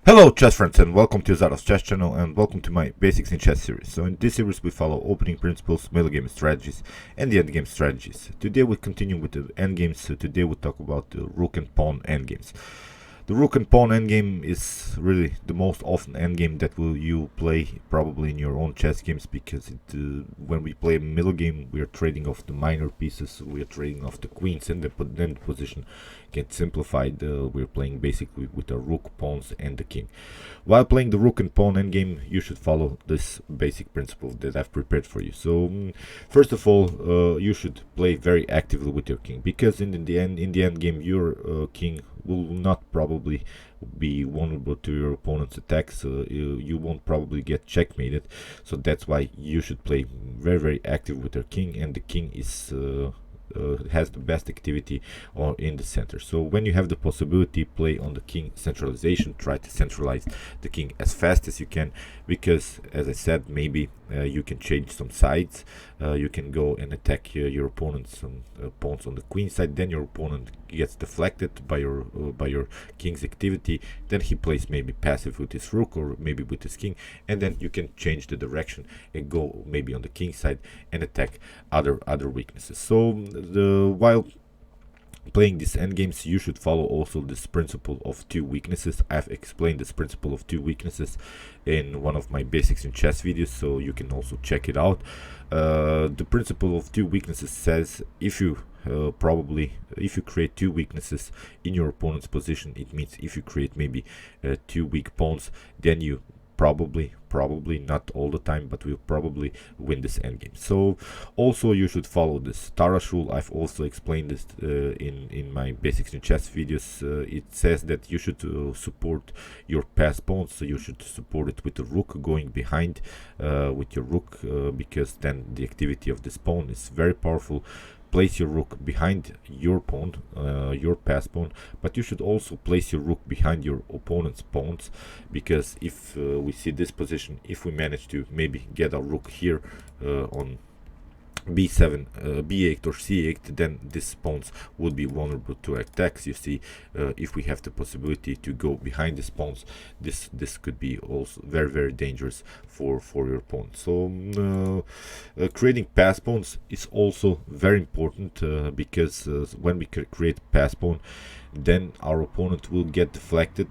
Hello chess friends and welcome to Jozarov's chess channel and welcome to my Basics in Chess series. So in this series we follow opening principles, middle game strategies and the endgame strategies. Today we continue with the endgames, so today we talk about the rook and pawn endgames. The rook and pawn endgame is really the most often endgame that you play probably in your own chess games, because when we play a middle game we are trading off the minor pieces, we are trading off the queens, and then the position gets simplified. We're playing basically with the rook, pawns and the king. While playing the rook and pawn endgame you should follow this basic principle that I've prepared for you. So first of all, you should play very actively with your king, because in the end game your king will not probably be vulnerable to your opponent's attacks. You won't probably get checkmated, so that's why you should play very active with your king, and the king is has the best activity in the center. So when you have the possibility, play on the king centralization, try to centralize the king as fast as you can, because as I said, maybe you can change some sides. You can go and attack your opponent's pawns on the queen side, then your opponent gets deflected by your king's activity, then he plays maybe passive with his rook or maybe with his king, and then you can change the direction and go maybe on the king side and attack other weaknesses. So while playing these endgames you should follow also this principle of two weaknesses. I've explained this principle of two weaknesses in one of my Basics in Chess videos, so you can also check it out. The principle of two weaknesses says if you create two weaknesses in your opponent's position, it means if you create maybe two weak pawns, then you probably, not all the time, but will probably win this endgame. So also you should follow this Tarrasch rule. I've also explained this in my Basics in Chess videos. It says that you should support your pass pawns, so you should support it with the rook going behind with your rook, because then the activity of this pawn is very powerful. Place your rook behind your pawn, your pass pawn, but you should also place your rook behind your opponent's pawns, because if we see this position, if we manage to maybe get a rook here on b7, b8 or c8, then these pawns would be vulnerable to attacks. You see, if we have the possibility to go behind these pawns, this could be also very dangerous for your opponent. So creating pass pawns is also very important, because when we create pass pawn, then our opponent will get deflected.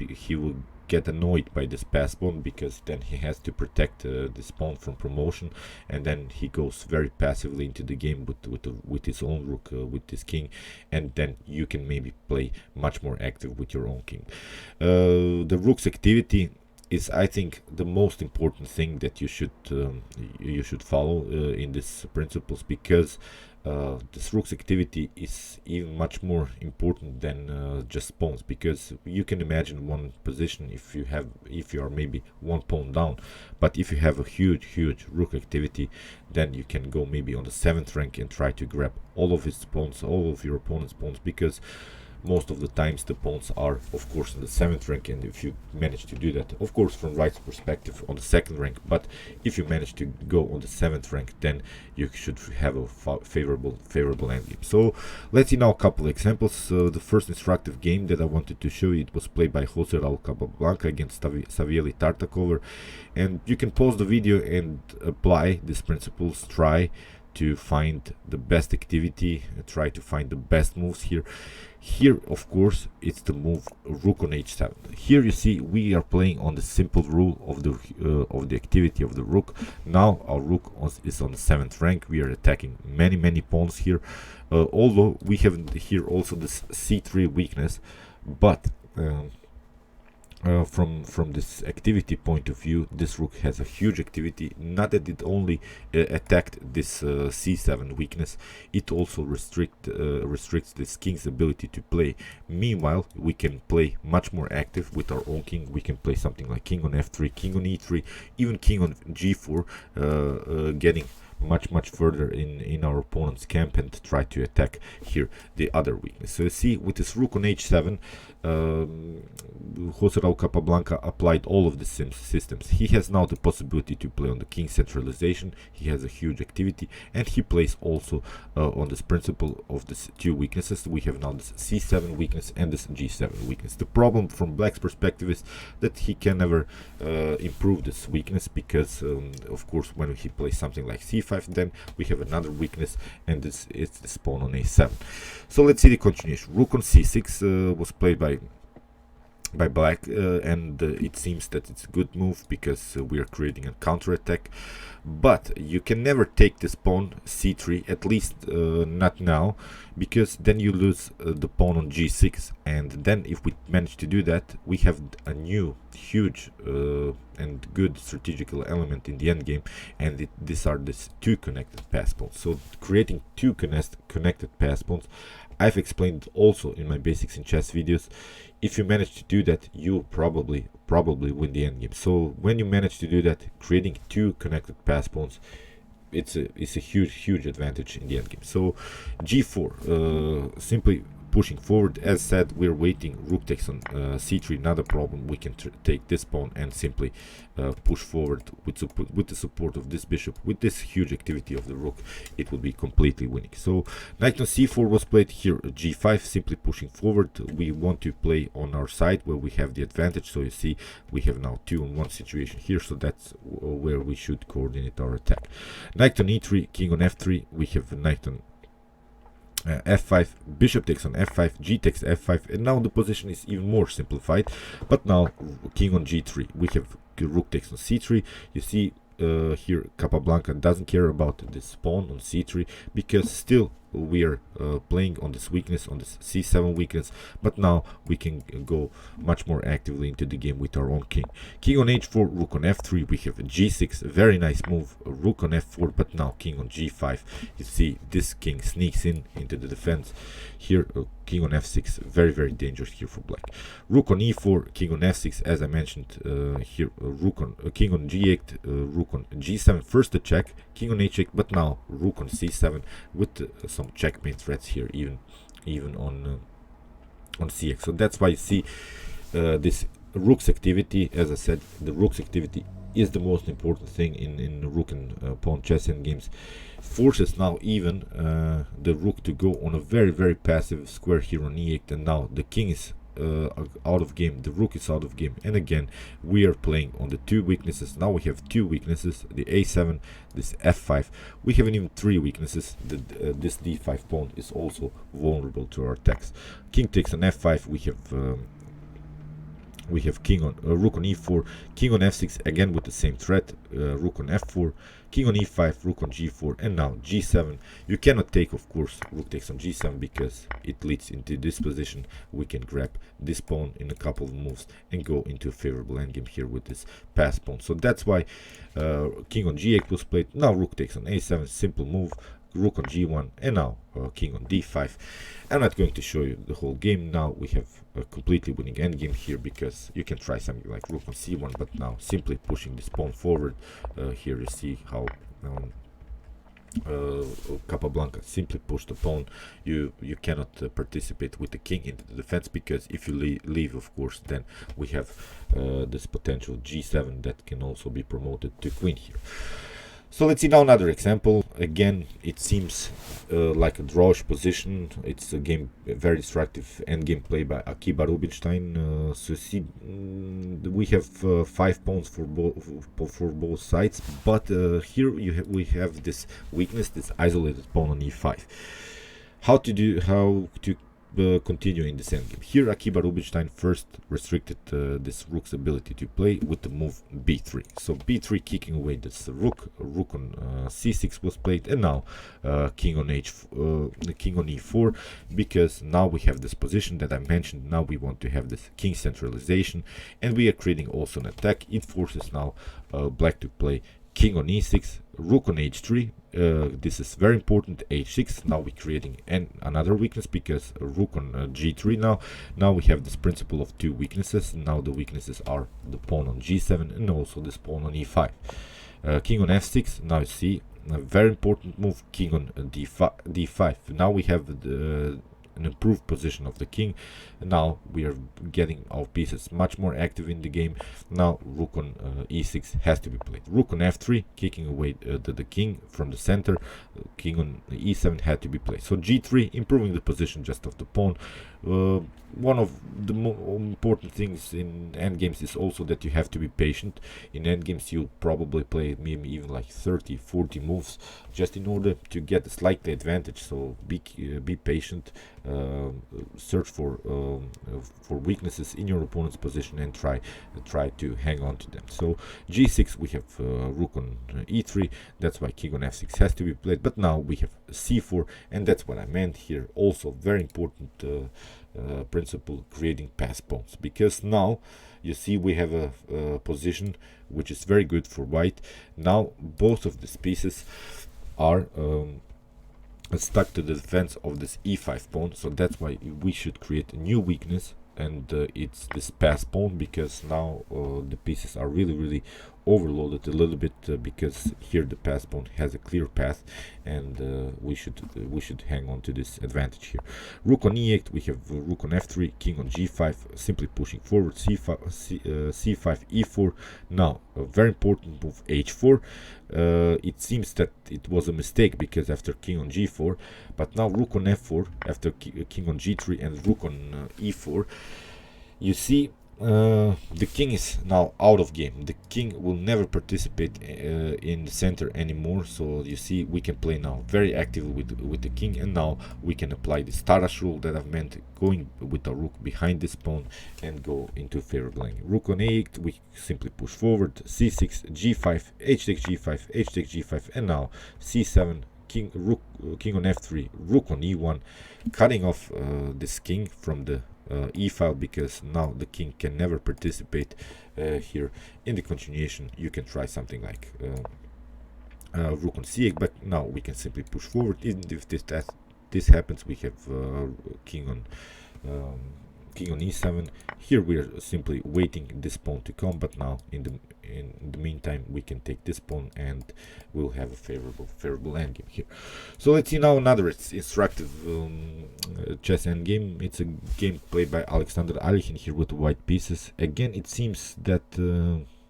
He will get annoyed by this pass pawn, because then he has to protect this pawn from promotion, and then he goes very passively into the game with his own rook, with his king, and then you can maybe play much more active with your own king. The rook's activity is, I think, the most important thing that you should follow in these principles, because this rook's activity is even much more important than just pawns, because you can imagine one position if you are maybe one pawn down, but if you have a huge rook activity, then you can go maybe on the 7th rank and try to grab all of his pawns, all of your opponent's pawns, because most of the times the pawns are of course in the 7th rank, and if you manage to do that, of course from White's perspective, on the 2nd rank, but if you manage to go on the 7th rank, then you should have a favorable endgame. So let's see now a couple examples. The first instructive game that I wanted to show you, it was played by Jozarov Capablanca against Savieli Tartakover, and you can pause the video and apply these principles. Try to find the best activity, try to find the best moves here. Here of course it's the move rook on h7. Here you see we are playing on the simple rule of the activity of the rook. Now our rook is on the 7th rank. We are attacking many pawns here, although we have here also this c3 weakness, but from this activity point of view, this rook has a huge activity. Not that it only attacked this c7 weakness, it also restricts this king's ability to play. Meanwhile, we can play much more active with our own king. We can play something like king on f3, king on e3, even king on g4, getting much further in our opponent's camp and try to attack here the other weakness. So you see with this rook on h7, Jozarov Capablanca applied all of the systems. He has now the possibility to play on the king centralization. He has a huge activity, and he plays also on this principle of these two weaknesses. We have now this c7 weakness and this g7 weakness. The problem from black's perspective is that he can never improve this weakness, because of course when he plays something like c5, then we have another weakness, and this is the pawn on a7. So let's see the continuation. Rook on c6 was played by black, and it seems that it's a good move, because we are creating a counter attack. But you can never take this pawn c3, at least not now, because then you lose the pawn on g6, and then if we manage to do that, we have a new huge and good strategical element in the endgame, and these are these two connected pass pawns. So creating two connected pass pawns, I've explained also in my basics in chess videos. If you manage to do that, you probably win the endgame. So when you manage to do that, creating two connected pass pawns, it's a huge advantage in the endgame. So g4, simply pushing forward. As said, we're waiting. Rook takes on c3, not a problem. We can take this pawn and simply push forward with the support of this bishop. With this huge activity of the rook, it will be completely winning. So knight on c4 was played here. g5, simply pushing forward. We want to play on our side where we have the advantage. So you see, we have now 2-on-1 situation here. So that's where we should coordinate our attack. Knight on e3, king on f3. We have knight on f5, bishop takes on f5, g takes f5, and now the position is even more simplified. But now king on g3, we have rook takes on c3. You see here Capablanca doesn't care about this pawn on c3, because still we are playing on this weakness, on this c7 weakness, but now we can go much more actively into the game with our own king. King on h4, rook on f3, we have a g6, very nice move, rook on f4, but now king on g5. You see this king sneaks into the defense here. King on f6, very dangerous here for black. Rook on e4, king on f6, as I mentioned here. King on g8, rook on g7, first the check, king on h8, but now rook on c7 with some checkmate threats here, even on cx. So that's why you see this rook's activity. As I said, the rook's activity is the most important thing in rook and pawn chess endgames. Forces now even the rook to go on a very passive square here on e8, and now the king is out of game, the rook is out of game, and again we are playing on the two weaknesses. Now we have two weaknesses, the a7, this f5. We have even three weaknesses. This d5 pawn is also vulnerable to our attacks. King takes on f5, we have king on rook on e4, king on f6, again with the same threat, rook on f4, king on e5, rook on g4, and now g7. You cannot take, of course, rook takes on g7, because it leads into this position. We can grab this pawn in a couple of moves and go into a favorable endgame here with this pass pawn. So that's why king on g8 was played. Now rook takes on a7, simple move, rook on g1, and now king on d5. I'm not going to show you the whole game. Now we have a completely winning endgame here, because you can try something like rook on c1, but now simply pushing this pawn forward. Here you see how Capablanca simply pushed the pawn. You cannot participate with the king into the defense, because if you leave, of course, then we have this potential g7 that can also be promoted to queen here. So let's see now another example. Again, it seems like a drawish position. It's a game, very destructive endgame play by Akiba Rubinstein. So see, we have 5 pawns for both sides, but here we have this weakness, this isolated pawn on e5. How to continue in this endgame? Here Akiba Rubinstein first restricted this rook's ability to play with the move b3. So b3, kicking away this rook on c6 was played, and now king on e4, because now we have this position that I mentioned. Now we want to have this king centralization, and we are creating also an attack. It forces now black to play king on e6, rook on h3. This is very important, h6. Now we're creating another weakness, because rook on g3. Now we have this principle of two weaknesses. Now the weaknesses are the pawn on g7 and also this pawn on e5. King on f6. Now you see a very important move, king on d5. Now we have an improved position of the king. Now we are getting our pieces much more active in the game. Now rook on e6 has to be played. Rook on f3, kicking away the king from the center. King on e7 had to be played. So g3, improving the position just of the pawn. One of the important things in endgames is also that you have to be patient. In endgames you'll probably play maybe even like 30-40 moves just in order to get a slight advantage. So be patient, search for weaknesses in your opponent's position and try to hang on to them. So g6, we have rook on e3, that's why king on f6 has to be played. But now we have c4, and that's what I meant here. Also very important principle, creating pass pawns, because now you see we have a position which is very good for white. Now both of these pieces are stuck to the defense of this e5 pawn, so that's why we should create a new weakness, and it's this pass pawn, because now the pieces are really overloaded a little bit, because here the pass pawn has a clear path, and we should hang on to this advantage here. Rook on e8, we have rook on f3, king on g5, simply pushing forward. c5 e4. Now a very important move, h4. It seems that it was a mistake, because after king on g4, but now rook on f4 after king on g3 and rook on e4, you see the king is now out of game. The king will never participate in the center anymore. So you see we can play now very actively with the king, and now we can apply this Tarrasch rule that I've meant, going with the rook behind this pawn and go into favorable angle. Rook on a8, we simply push forward. c6, g5, h takes g5, h takes g5, and now c7, king on f3, rook on e1, cutting off this king from the e file, because now the king can never participate here in the continuation. You can try something like rook on c8, but now we can simply push forward. Even if this happens, we have king on e7. Here we are simply waiting this pawn to come, but now in the meantime we can take this pawn and we'll have a favorable endgame here. So let's see now another instructive chess endgame. It's a game played by Alekhine here with white pieces. Again, it seems that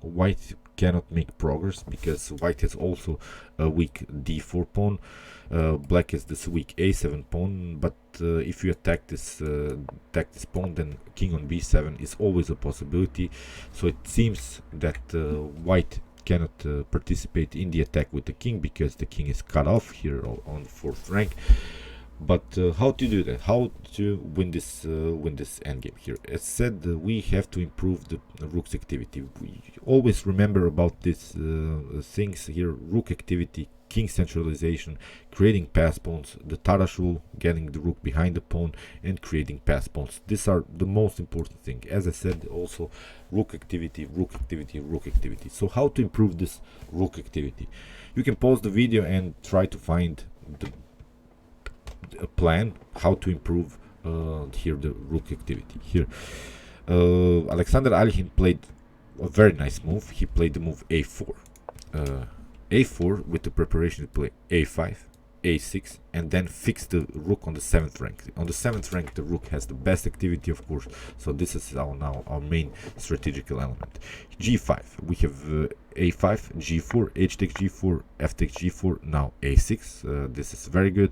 white cannot make progress, because white has also a weak d4 pawn. Black has this weak a7 pawn, but if you attack this pawn, then king on b7 is always a possibility. So it seems that white cannot participate in the attack with the king, because the king is cut off here on the 4th rank. But how to do that? How to win this endgame here? As said, we have to improve the rook's activity. We always remember about these things here: rook activity, king centralization, creating pass pawns, the Tarrasch rule, getting the rook behind the pawn, and creating pass pawns. These are the most important thing. As I said, also rook activity, rook activity, rook activity. So how to improve this rook activity? You can pause the video and try to find a plan how to improve here the rook activity. Here Alekhine played a very nice move. He played the move a4, a4 with the preparation to play a5, a6, and then fix the rook on the 7th rank. On the 7th rank the rook has the best activity, of course, so this is now our main strategical element. g5, we have a5, g4, h takes g4, f takes g4, now a6. This is very good.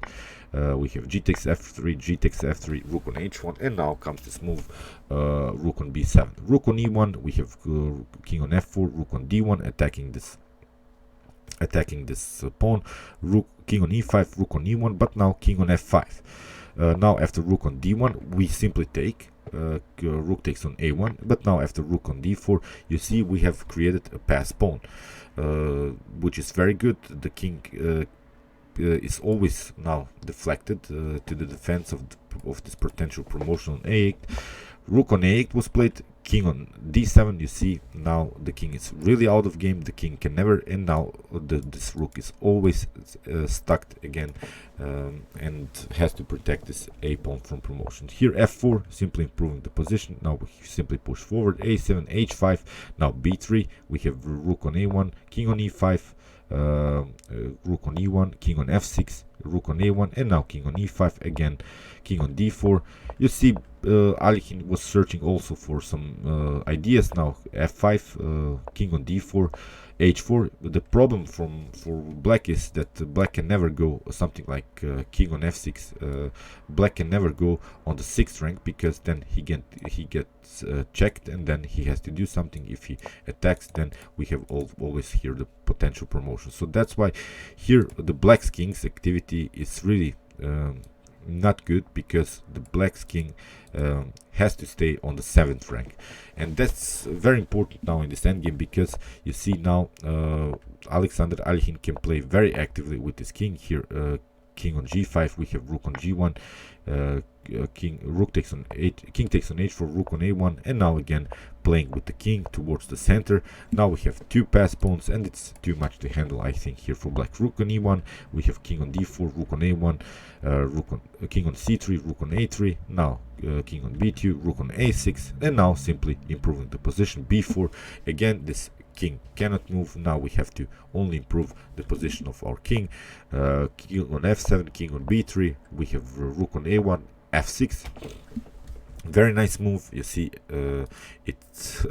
We have g takes f3, g takes f3, rook on h1, and now comes this move, rook on b7. Rook on e1, we have king on f4, rook on d1, attacking this pawn. King on e5, rook on e1, but now king on f5. Now after rook on d1 we simply take, rook takes on a1, but now after rook on d4 you see we have created a pass pawn, which is very good. The king is always now deflected to the defense of this potential promotion on a8. Rook on a8 was played, king on d7. You see now the king is really out of game. The king can never, and now this rook is always stuck again, and has to protect this a pawn from promotion. Here f4, simply improving the position. Now we simply push forward, a7, h5, now b3. We have rook on a1, king on e5, rook on e1, king on f6, rook on a1, and now king on e5 again. king on d4. You see Alekhine was searching also for some ideas. Now f5, king on d4, h4. The problem for black is that black can never go something like king on f6. Black can never go on the 6th rank, because then he gets checked, and then he has to do something. If he attacks, then we have always here the potential promotion. So that's why here the black's king's activity is really not good, because the black's king has to stay on the 7th rank, and that's very important now in this endgame, because you see now Alexander Alekhine can play very actively with his king here. King on g5, we have rook on g1, rook takes on 8, king takes on h4, rook on a1, and now again playing with the king towards the center. Now we have 2 pass pawns, and it's too much to handle, I think, here for black. Rook on e1, we have king on d4, rook on a1, king on c3, rook on a3, now king on b2, rook on a6, and now simply improving the position. b4, again this king cannot move. Now we have to only improve the position of our king. King on f7, king on b3, we have rook on a1, f6. Very nice move. You see, it's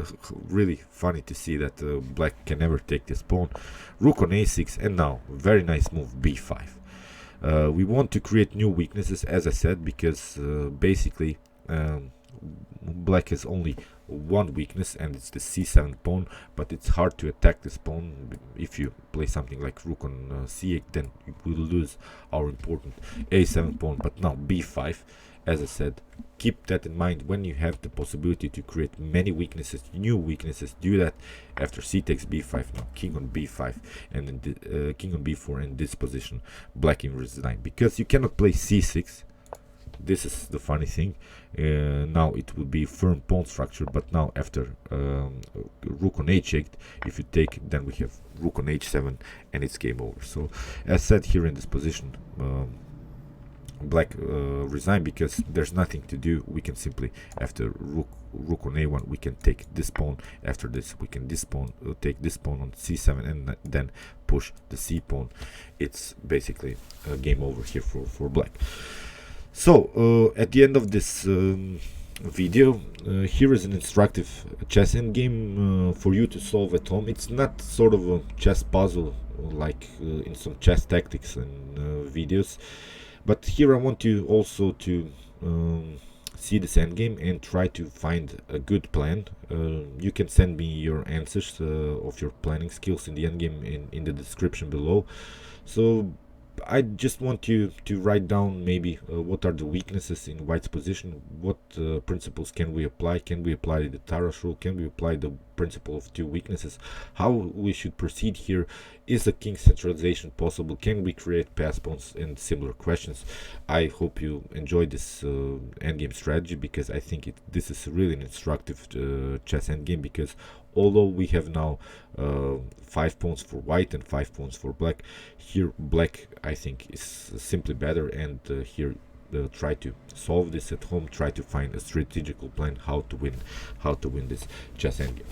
really funny to see that black can never take this pawn. Rook on a6, and now very nice move, b5. We want to create new weaknesses, as I said, because basically black has only one weakness, and it's the c7 pawn, but it's hard to attack this pawn. If you play something like rook on c8, then we will lose our important a7 pawn. But now b5, as I said, keep that in mind. When you have the possibility to create many weaknesses, new weaknesses, do that. After c takes b5, now king on b5, and then the, king on b4 in this position, black in resign, because you cannot play c6. This is the funny thing. Now it will be firm pawn structure, but now after rook on h8, if you take, then we have rook on h7, and it's game over. So as said, here in this position, black resign, because there's nothing to do. We can simply, after rook on a1, we can take this pawn. After this, we can take this pawn on c7, and then push the c pawn. It's basically game over here for black. So at the end of this video, here is an instructive chess endgame for you to solve at home. It's not sort of a chess puzzle like in some chess tactics and videos, but here I want you also to see this endgame and try to find a good plan. You can send me your answers of your planning skills in the endgame in the description below. So I just want you to write down maybe what are the weaknesses in white's position, what principles can we apply. Can we apply the Tarrasch rule? Can we apply the principle of 2 weaknesses? How we should proceed here? Is a king centralization possible? Can we create pass pawns? And similar questions. I hope you enjoyed this endgame strategy, because I think this is really an instructive chess endgame, because although we have now 5 pawns for white and 5 pawns for black, here black I think is simply better, and here try to solve this at home, try to find a strategical plan how to win this chess endgame.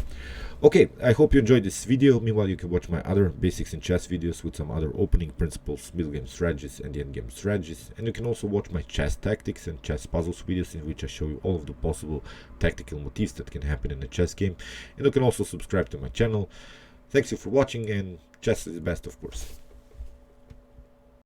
Okay, I hope you enjoyed this video. Meanwhile, you can watch my other basics in chess videos with some other opening principles, middle game strategies, and the end game strategies. And you can also watch my chess tactics and chess puzzles videos, in which I show you all of the possible tactical motifs that can happen in a chess game. And you can also subscribe to my channel. Thanks you for watching, and chess is the best, of course.